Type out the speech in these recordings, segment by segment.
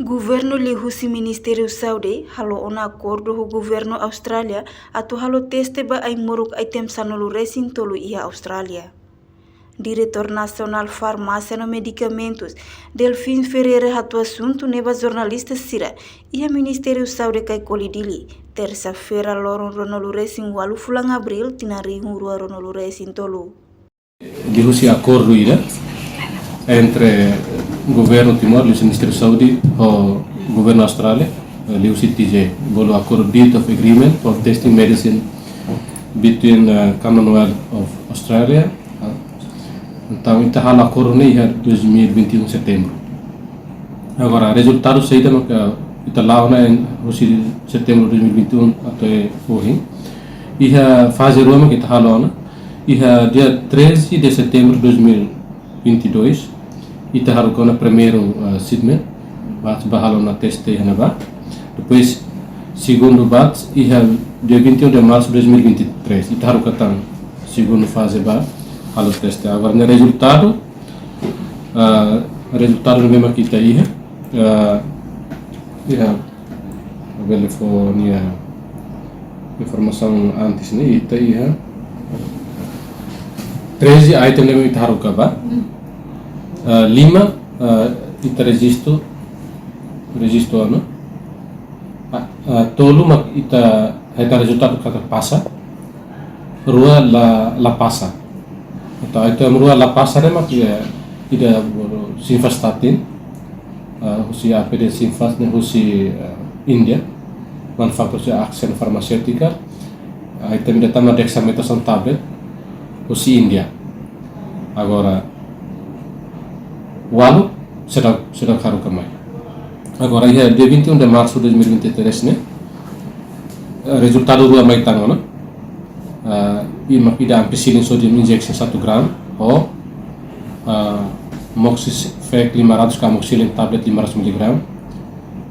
Governo lihusi Ministério Saúde halo ona acordo ho governo Austrália atu halo teste ba ai moruk item sanolu resin tolu ia Austrália. Diretor Nacional Farmácia no Medicamentos, Delfim Ferreira hatu assunto neba jornalista sira ia Ministério Saúde kai kolidili terça-feira loron ronolu resin walu fulang Abril tinari ngurua ronolu resin tolu. Lihusi acordo ida entre governo Timor, o Ministério da Saúde, o governo Austrália, lihusi TJ, bolo acordo deed of agreement for testing medicine between Commonwealth of Australia. Então, kita hal acordo ni é 2021 setembro. Agora, resultado saída no que kita lá na setembro 2021 até hoje. E a fase Roma kita hal e dia 13 de setembro de 2022 ita haruko na primeiro segment bats bahalo na teste hanaba depois segundo bats e dia 21 de março de 2023 ita haruko tang segundo fase ba halo teste agora no resultado no mesmo kita ia telefonia informação antes ni ita ia 13 item yang ita haruko ba 5 ita registro ano tolu mak ita heta resultado kata passa rua la passa atau itu rua la passa ne mak ya ida simvastatin husi APD simvast ne husi India manufaktur Accent Pharmaceutica item ida tama dexamethasone tablet husi India agora walu sedang haru kamai. Agora dia 21 de março de 2023 né. Resultado rua mai tango no. Ida ampicillin sodium injection 1 gram ou moxifec 500 amoxicillin tablet 500 mg.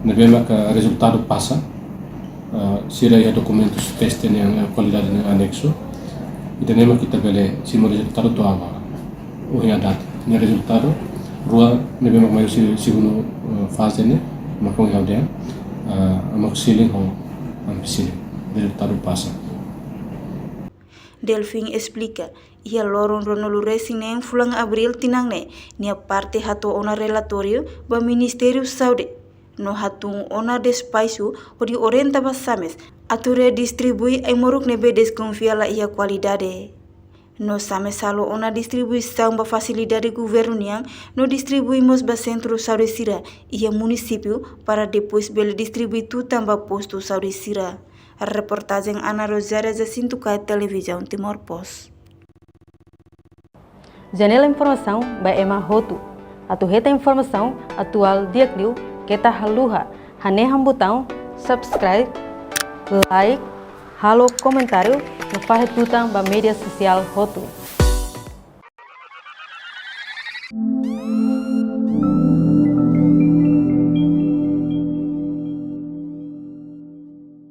Nebema que resultado passa. Sira ia documentos teste yang qualidade yang anexo. Ida nema kita bele simo resultado to agora. O yang data. Ni resultado rua nebe mak mayu segundo fase ne makong yaudem amoxicillin ou ampicillin resultado passa. Delfim explica ia loron ronolu resin neng fulang Abril tinang ne nia parte hato ona relatorio ba Ministério Saúde no hatung ona despaisu o di orienta basames atu redistribui ai moruk nebe desconfia la ia qualidade. No same salo ona distribuição ba facilidade governo niang no distribuímos ba centro Saúde Sira ia município para depois bele distribuir tu tamba posto Saúde Sira. A reportagem Ana Rosária Jacinto Kai Televisão Timor Post. Janela informação ba Emma Hotu. Atu reta informação atual diakliu kita haluha haneham botão subscribe, like, halo comentário no Farre Tutang ba media social Hotu.